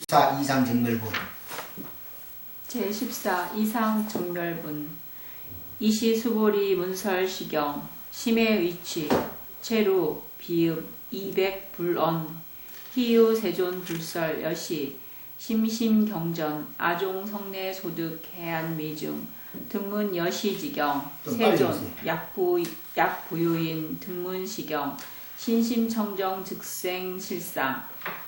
제14 이상정멸본 제14 이상정멸분 이시수보리 문설시경 심해위치 체루 비읍 이백불언 희유세존불설 여시 심심경전 아종성내소득 해안미중 등문여시지경 세존 약부유인 등문시경 신심청정 즉생실상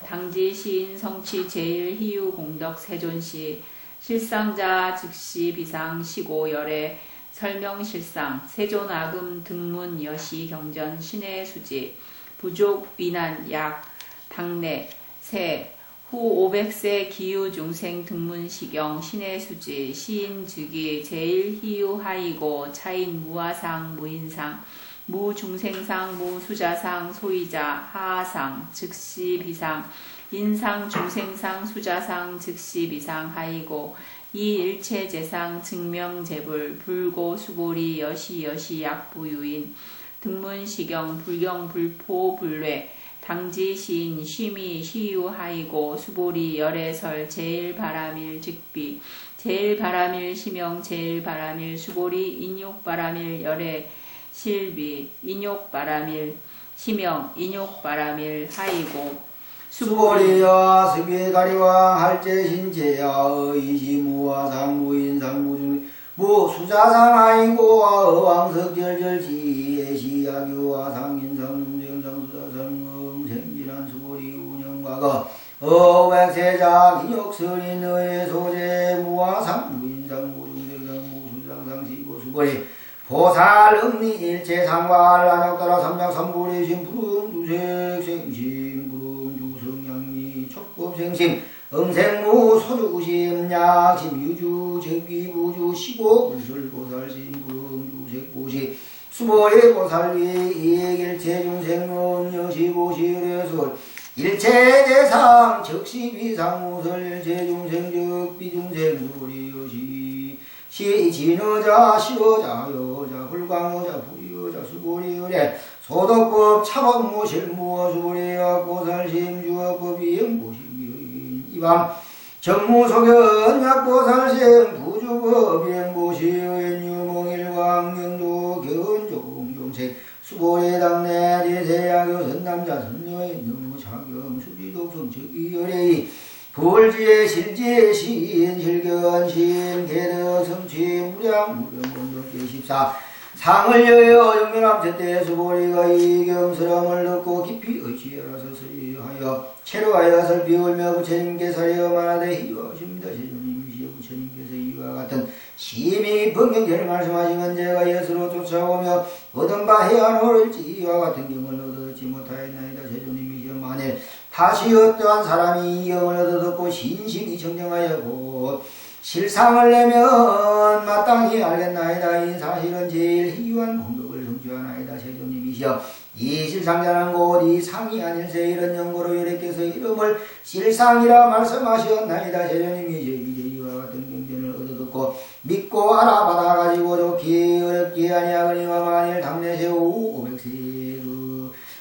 당지시인성취 제일희유공덕 세존시 실상자 즉시 비상 시고열애 설명실상 세존아금 등문 여시 경전 신의 수지 부족 위난 약 당내 세 후 500세 기유중생 등문시경 신의 수지 시인 즉위 제일희유하이고 차인 무아상 무인상 무중생상 무수자상 소이자 하하상 즉시 비상 인상 중생상 수자상 즉시 비상 하이고 이 일체재상 증명재불 불고 수보리 여시 약부유인 등문시경 불경 불포 불례 당지시인 심의 시유하이고 수보리 열애설 제일바람일 직비 제일바람일 시명 제일바람일 수보리 인욕바람일 열애 실비 인욕바람일 시명 인욕바람일 하이고 수보리야 스비가리왕 할제신제야 의시무와 상무인 상무중 무수자상 아이고 어왕석절절지혜 시야규와 상인상중정상수자상 음생진한 수보리 운영과거 어백세자 인욕설인 의의 소재 무와 상무인 상무중정상 무수장상시고 수보리 보살 응리 일체상발 안역따라 삼약삼불의 심푸른 두색 생심 부릉주성양미 촉법생심 음생무 소주심 약심 유주 정기부주 시고 불설보살심 부릉주색보시 수보의 보살위 이액일체중생명 여시보시의술 일체대상 적시비상무설 일체중생 적비중생소리여시 시진어자 시어자 여자 불광어자 불이어자 수보리의례 소덕법 차법무 실무어 수보리학 보살심주어법이 영보시미의 이밤 정무소견 약보살심 부주법 영보시의 유몽일광 영조 견종종색 수보리 당내 제세야교 선남자 선녀의 너무자경 수지독성 적이열애이 불지의 실지의 시인 실견 시인 개덕 성취 무량 무령공덕계 14 상을 여여 영면함 제때 수보리가 이경스럼을 듣고 깊이 의지하라서 서리하여 체로하여 설비 울며 부처님께 사려 말하되 희유하십니다. 제주님이시여 부처님께서 이와 같은 심히 번경제를 말씀하시면 제가 예수로 쫓아오며 얻은 바 해안을지 이와 같은 경을 얻지 못하였나이다. 제주님이시여 만일 다시 어떠한 사람이 이 경을 얻어듣고 신심이 정정하여 곧 실상을 내면 마땅히 알겠나이다. 이 사실은 제일 희유한 공덕을 성취하나이다. 세존님이시여 이 실상자는 곧 이 상이 아닐세 이런 연고로 여래께서 이름을 실상이라 말씀하셨나이다. 세존님이시여 이제 이와 같은 경전을 얻어듣고 믿고 알아받아가지고 좋기 어렵기 아니하거니와 만일 당내세우 500세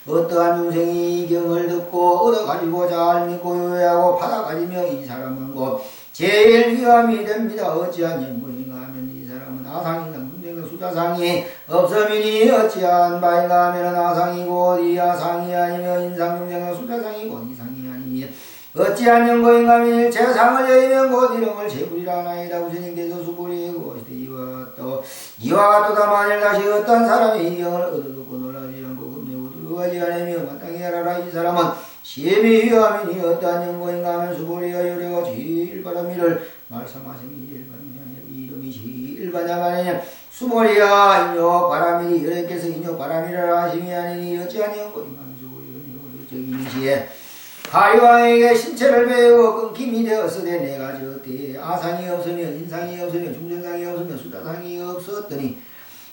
어떠한 중생이 이 경을 듣고 얻어가지고 잘 믿고 요해하고 받아가지며 이 사람은 곧 제일 위함이 됩니다. 어찌한 연분인가 하면 이 사람은 아상인가 문제가 수자상이 없으미니 어찌한 바인가 하면 아상이 곧 이 아상이 아니며 인상중생은 수자상이 곧 이상이 아니니 어찌한 연고인가 하면 일체상을 여의면 곧 이름을 제불이라 하나이다. 우선님께서 수불이 곧 이와 또다 만일 다시 어떤 사람이 이 경을 얻어듣고 놀라지 않고 금내고 들어가지 않으며 마땅히 알아라. 이 사람은 심히 위함이니 어떠한 연고인가 하면 수보리가 요래가 제일바람이를 말씀하시니 제일바람이 이름이 제일바람 아니냐 수보리야 인욕바람이니 여래께서 인욕바람이라 하심이 아니니 어찌한 연고인가 하면 수보리가 여적이니시에 가리왕에게 신체를 배우고 끊김이 되었으되 내가 저때 아상이 없으면 인상이 없으면 중생상이 없으면 수다상이 없었더니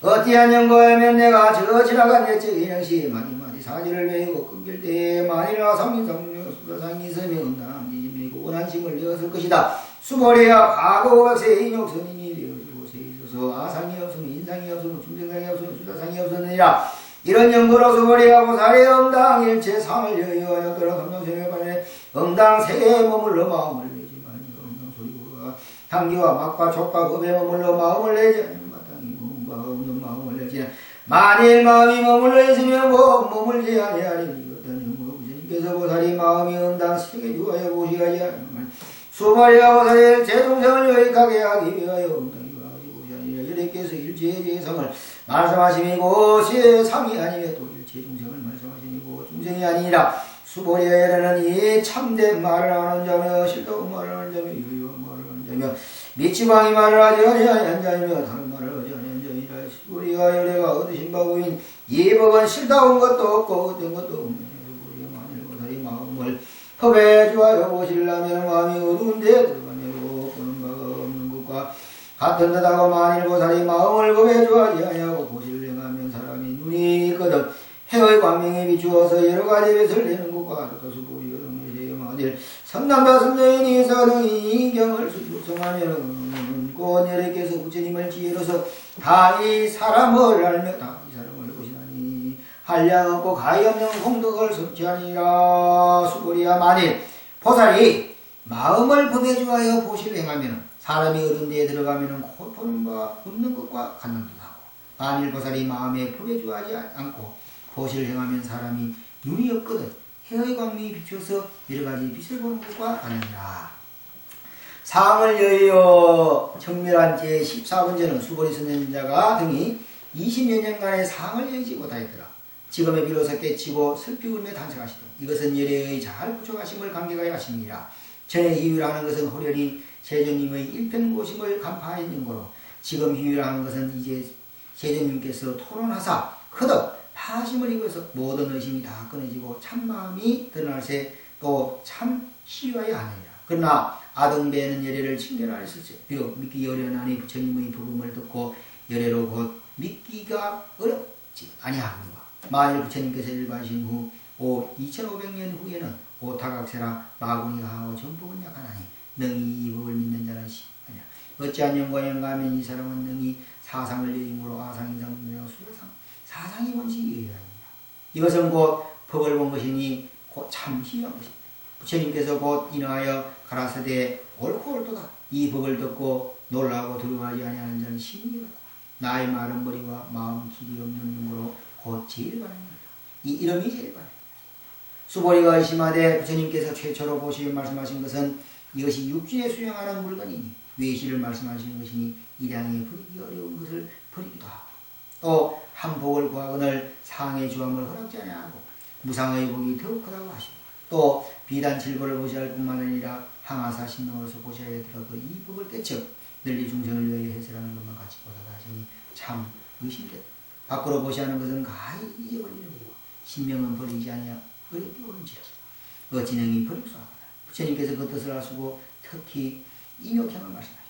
어찌한 연고하면 내가 저 지나간 옛적 인형시 많이 사지를 외우고 끊길 때에 만일 아상이 수다상이 있으면 응당지짐이고 원한심을 내었을 것이다. 수보리야 과거 500세 인욕선인이 되어지고 세 있어서 아상이 없으면 인상이 없으면 중생상이 없으면 수다상이 없었느니라. 이런 연구로 수보리가 보살의 엄당 일체 상을 여의하여 끌어 삼명생의 발에 응당 세계에 머물러 마음을 내지만 응당 소리가 향기와 맛과 촉과 법에 머물러 마음을 내지 아니면 마땅히 몸과 없는 마음을 내지 만일 마음이 머물러 있으면 머물지 아니하리니 부처님께서 보살이 마음이 응당 세계 주하여 보시하지 아니면 수발이와 보살의 제동성을 여익하게 하기 위하여 응당이 가지고 보시하니라. 여래께서 일체의 재성을 말씀하심이고 세상이 아니며 또 일체의 중생을 말씀하시니고 중생이 아니라 수보리에는 이 참된 말을 하는 자며 실도운 말을 하는 자며 유효한 말을 하는 자며 미치광이 말을 하지 아니한 자이며 다른 말을 하지 아니한 자이라. 수보리가 열애가 얻으신 바고인 이 법은 실다운 것도 없고 어떤 것도 없네. 수보리가 만일 보살이 마음을 법에 주하여 보시려면 마음이 어두운 데 들어가며 보는 바가 없는 것과 같은 듯하고 만일 보살이 마음을 법에 주하지 아니하고 보시를 행하면 사람이 눈이 있거든 해의 광명에 비추어서 여러가지 빛을 내는 것과 같아 수보리거든. 만일 성남자 성녀인이 사등이 인경을 수성하면 곧 여래께서 부처님을 지혜로서 다 이 사람을 알며 다 이 사람을 보시나니 한량 없고 가히 없는 공덕을 성취하니라. 수보리야 만일 보살이 마음을 법에 주하여 보시를 행하면 사람이 어른 데에 들어가면 곧 보는 바 없는 것과 같는 듯하고 만일 보살이 마음에 법에 주하지 않고 보시를 행하면 사람이 눈이 없거든 해의 광명이 비추어서 여러가지 빛을 보는 것과 같느니라. 상을 여의어 청멸한 제 14번째는 수보리 선생자가 등이 20여 년간의 상을 여의지 못하였더라. 지금에 비로소 깨치고 슬피 울며 탄생하시다. 이것은 열애의 잘 부처가심을 관계하여 하심이라. 전에 희유라는 것은 호련히 세존님의 일편고심을 간파하였는 거로 지금 희유라는 것은 이제 세존님께서 토론하사 크덕 파심을 입어서 모든 의심이 다 끊어지고 참마음이 드러날세 또 참 희유하여 하느니라. 그러나 아등배는 열애를 칭견하였을지 비록 믿기 어려나니 부처님의 복음을 듣고 열애로 곧 믿기가 어렵지 아니하거니와 만일 부처님께서 일반신 후 2500년 후에는 오타각세라 마군이 강하고 전폭은 약하나니 능히 이 법을 믿는 자는 아니야. 어찌한 영과 영가하면 이 사람은 능히 사상을 여임으로 아상인상 수여상 사상이 본식이 여의하니라. 이것은 곧 법을 본 것이니 곧 참 희유한 것이다. 부처님께서 곧 인하여 가라사대 옳고 옳도다. 이 법을 듣고 놀라고 두려워하지 아니하는 자는 신이로다. 나의 마른 머리와 마음 길이 없는 눈으로 곧 제일 바랍니다. 이 이름이 제일 바랍니다. 수보리가 의심하되 부처님께서 최초로 보시며 말씀하신 것은 이것이 육지에 수행하는 물건이니 외시를 말씀하신 것이니 일양에 버리기 어려운 것을 버리기도 하고 또 한복을 구하거늘 상의 주함을 허락지 아니하고 무상의 복이 더욱 크다고 하시고 또 비단 칠보를 보시할 뿐만 아니라 항아사 신명으로서 보셔야 되더라도 이 법을 깨쳐 널리 중생을 위하여 해설하는 것만 같이 보다가 하시니 참 의심되다. 밖으로 보시하는 것은 가히 잊어버리는 거고 신명은 버리지 아니하 어렵게 오는지라 어찌 능히 버리고 하거나 부처님께서 그 뜻을 아시고 특히 인욕행을 말씀하시고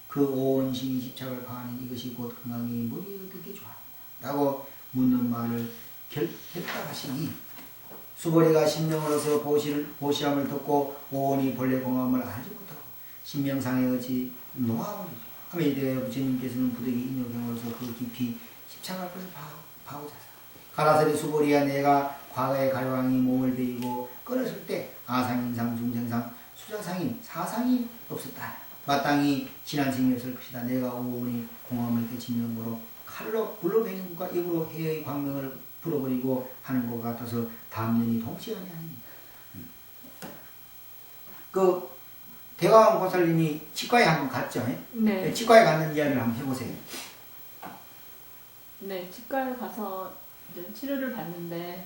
그 온 신이 집착을 가하는 이것이 곧 건강이 머리에 어떻게 좋아하느냐 라고 묻는 말을 결답하시니 수보리가 신명으로서 보시함을 듣고 오온이 본래 공함을 알지 못하고 신명상에 어찌 놓아버리죠. 하며 이때 부처님께서는 부득이 인욕행으로서 그 깊이 집착할 것을 봐오자 가라사리 수보리야 내가 과거의 갈왕이 몸을 베이고 끊었을 때 아상인상 중생상 수자상인 사상이 없었다. 마땅히 진한생이 없을 것이다. 내가 오온이 공함을 깨친 명으로 칼로 불로 베는 것과 입으로 해의 광명을 불어버리고 하는 것 같아서 담론이 동시에 아닙니다. 그 대광 보살님이 치과에 한번 갔죠? 네. 치과에 갔는 이야기를 한번 해보세요. 네, 치과에 가서 이제 치료를 받는데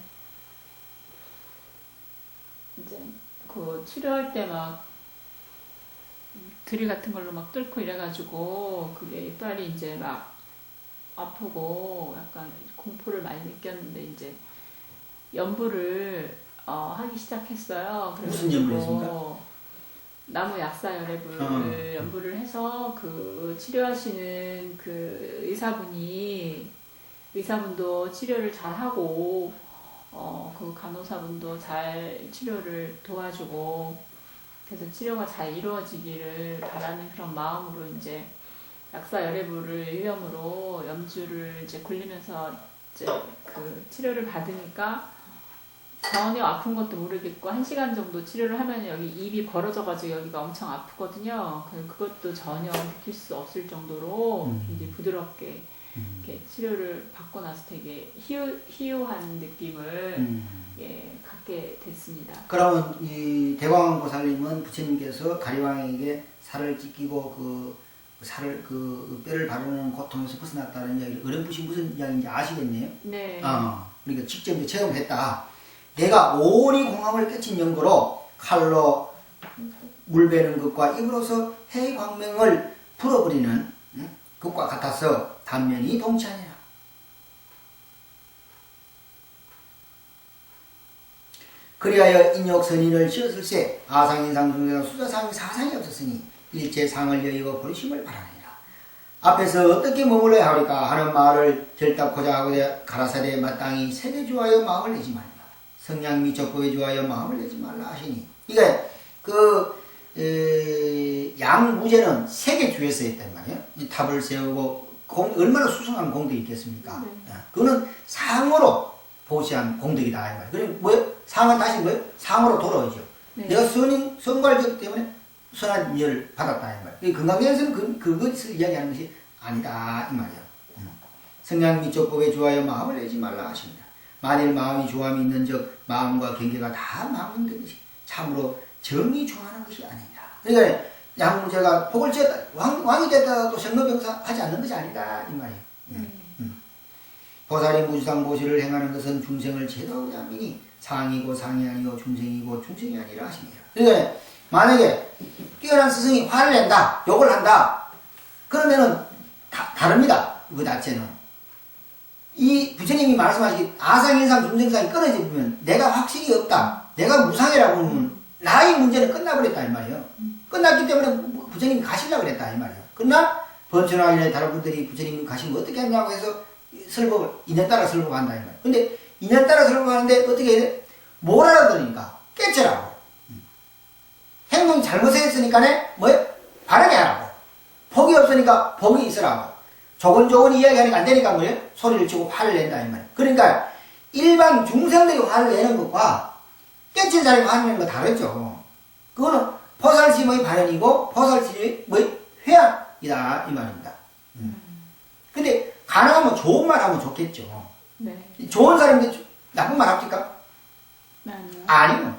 이제 그 치료할 때 막 드릴 같은 걸로 막 뚫고 이래가지고 그게 이빨이 이제 막 아프고 약간 공포를 많이 느꼈는데 이제 연부를 하기 시작했어요. 무슨 연부를 했습니까? 나무 약사 열애불을 연부를 해서 그 치료하시는 그 의사분도 치료를 잘 하고 그 간호사분도 잘 치료를 도와주고 그래서 치료가 잘 이루어지기를 바라는 그런 마음으로 이제 약사 열애불을 일념으로 염주를 이제 굴리면서 이제 그 치료를 받으니까 전혀 아픈 것도 모르겠고 1시간 정도 치료를 하면 여기 입이 벌어져가지고 여기가 엄청 아프거든요. 그것도 전혀 느낄 수 없을 정도로 이제 부드럽게 이렇게 치료를 받고 나서 되게 희유한 느낌을 예, 갖게 됐습니다. 그러면 이 대광보살님은 부처님께서 가리왕에게 살을 찢기고 그 뼈를 바르는 고통에서 벗어났다는 이야기를 어렴풋이 무슨 이야기인지 아시겠네요? 네. 그러니까 직접 이제 체험했다. 내가 오리 공함을 깨친 연고로 칼로 물 베는 것과 입으로서 해광명을 불어버리는 것과 같아서 단면이 동치하니라. 그리하여 인욕선인을 지었을세 아상인상 중에서 수자상이 사상이 없었으니 일체 상을 여의고 버리심을 바라느니라. 앞에서 어떻게 머물러야 하리까 하는 말을 결답고자 하고자 가라사대 마땅히 세계 주하여 마음을 내지 말라. 성냥 및 족법에 주하여 마음을 내지 말라 하시니, 그러니까 양무제는 세계 주에서 했단 말이에요. 이 탑을 세우고 얼마나 수성한 공덕이 있겠습니까? 네. 그거는 상으로 보시한 공덕이다 이 말이에요. 그리고 뭐예요? 상은 다시 뭐예요? 상으로 돌아오죠. 네. 내가 선과를 때문에 선한 일을 받았다 이 말이에요. 건강에서는 그것을 이야기하는 것이 아니다 이 말이에요. 성냥 및 족법에 주하여 마음을 내지 말라 하십니다. 만일 마음이 조함이 있는 적 마음과 경계가 다 망명된 것이 참으로 정이 좋아하는 것이 아니라. 그러니까 양무제가 복을 지었다, 왕이 됐다고 생로병사 하지 않는 것이 아니다 이 말이에요. 보살이 무주상 보시를 행하는 것은 중생을 제도하고자 함이니 상이고 상이 아니고 중생이고 중생이 아니라 하십니다. 그러니까 만약에 뛰어난 스승이 화를 낸다, 욕을 한다, 그러면은 다릅니다. 그 자체는. 이 부처님이 말씀하시기 아상인상 중생상이 끊어지면 내가 확실히 없다, 내가 무상이라고 하면 나의 문제는 끝나버렸다 이 말이에요. 끝났기 때문에 부처님이 가시려고 그랬다 이 말이에요. 그러나 번천하기 전에 다른 분들이 부처님이 가시면 어떻게 하냐고 해서 설법을 2년 따라 설법한다 이 말이에요. 근데 2년 따라 설법하는데 어떻게 해야 돼? 뭘 알아들으니까 깨치라고. 행동이 잘못했으니까 뭐예요? 바르게 하라고. 복이 없으니까 복이 있으라고. 조곤조곤 이야기하니까 안 되니까 뭐예요? 소리를 치고 화를 낸다 이 말이에요. 그러니까 일반 중생들이 화를 내는 것과 깨친 사람이 화를 내는 거 다르죠. 그거는 포살심의 발현이고 포살심의 회양이다 이 말입니다. 근데 가능하면 좋은 말 하면 좋겠죠. 네. 좋은 사람인데 나쁜 말 합니까? 아니요. 아니요.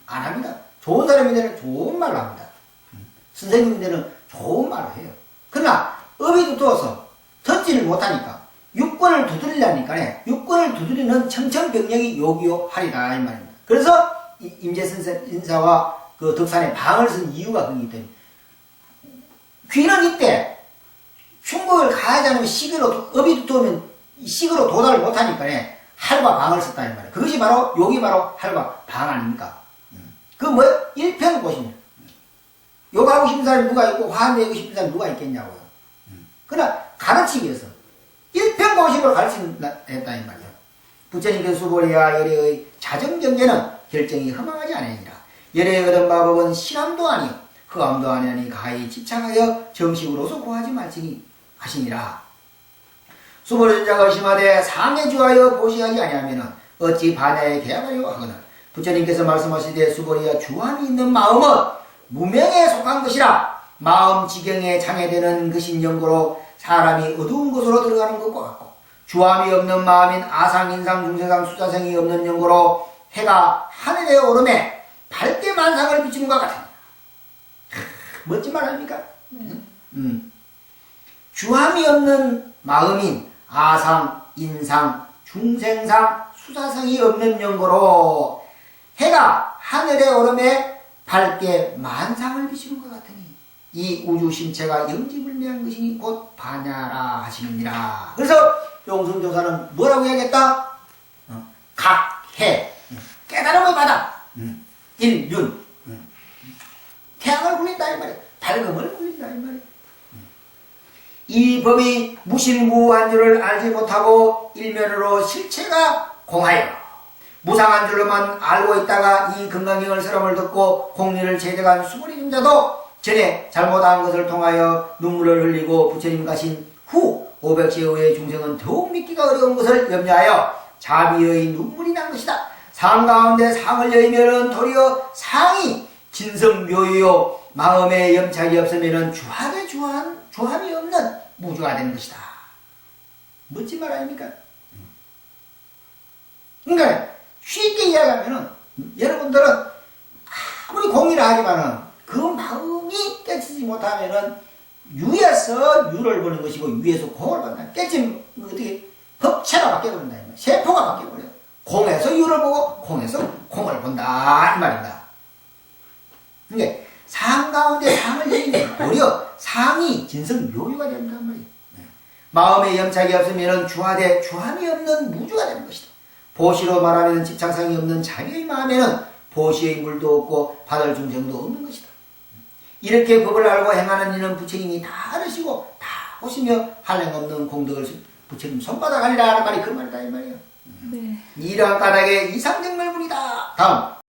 안 합니다. 좋은 사람인데는 좋은 말을 합니다. 선생님인데는 좋은 말을 해요. 그러나 업이 두터워서 듣지를 못하니까 육권을 두드리려니까 육권을 두드리는 청천벽력이 요기요하리라 이 말입니다. 그래서 임재선사와 그 덕산에 방을 쓴 이유가 그기 때문에 귀는 이때 충국을 가하지 않으면 시기로 업이 두터우면 시기로 도달을 못하니까 할과 방을 썼다 이 말이에요. 그것이 바로 욕이 바로 할과 방 아닙니까? 그 뭐예요? 일편고십니다. 욕하고 싶은 사람이 누가 있고 화내고 싶은 사람이 누가 있겠냐고요. 그러나 가르치기 위해서 일편고십으로 가르친다 했다 이 말이에요. 부처님께서 수보리야 열애의 자정경계는 결정이 허망하지 않으니라. 열애의 얻은 마법은 신함도 아니요 흑암도 아니하니 가히 집착하여 정식으로서 구하지 말지니 하시니라. 수보리자가 의심하되 상에 주하여 보시하지 아니하면 어찌 반야에 계약하려고 하거늘 부처님께서 말씀하시되 수보리야 주함이 있는 마음은 무명에 속한 것이라. 마음 지경에 장애되는 것인 연고로 사람이 어두운 곳으로 들어가는 것과 같고 주함이 없는 마음인 아상인상 중생상 수자성이 없는 연고로 해가 하늘에 오름에 밝게 만상을 비추는 것 같으니 멋진 말 아닙니까? 주함이 없는 마음인 아상, 인상, 중생상, 수자성이 없는 연고로 해가 하늘에 오름에 밝게 만상을 비추는 것 같으니 이 우주 심체가 영지불명한 것이니 곧 반야라 하시느니라. 그래서 용성조사는 뭐라고 해야겠다? 각해 깨달음의 바다 일윤 태양을 굴린다 이 말이야. 밝음을 굴린다 이 말이야. 이 법이 무실무한 줄을 알지 못하고 일면으로 실체가 공하여 무상한 줄로만 알고 있다가 이 건강경을 설함을 듣고 공리를 제대한 수고리 자도 전에 잘못한 것을 통하여 눈물을 흘리고 부처님 가신 후 500세 후의 중생은 더욱 믿기가 어려운 것을 염려하여 자비의 눈물이 난 것이다. 상 가운데 상을 여의면은 도리어 상이 진성묘유요 마음에 염착이 없으면은 주하되 주함이 없는 무주가 되는 것이다. 멋진 말 아닙니까? 그러니까 쉽게 이야기하면은 여러분들은 아무리 공의를 하지만은 그 마음이 깨치지 못하면은 유에서 유를 보는 것이고 유에서 공을 본다. 깨치면 어떻게 법체가 바뀌어버린다. 세포가 바뀌어버려. 공에서 유를 보고 공에서 공을 본다 이 말입니다. 그러니까 상 가운데 상을 여기면 도리어 상이 진성묘유가 된단 말이에요. 마음에 염착이 없으면 주하되 주함이 없는 무주가 되는 것이다. 보시로 말하면 집착상이 없는 자기의 마음에는 보시의 물도 없고 받을 중생도 없는 것이다. 이렇게 법을 알고 행하는 이는 부처님이 다 알으시고 다 보시며 한량없는 공덕을 부처님 손바닥 하리라 하는 말이 그 말이다 이 말이에요. 네. 이러한 까닭에 이상정멸문이다. 다음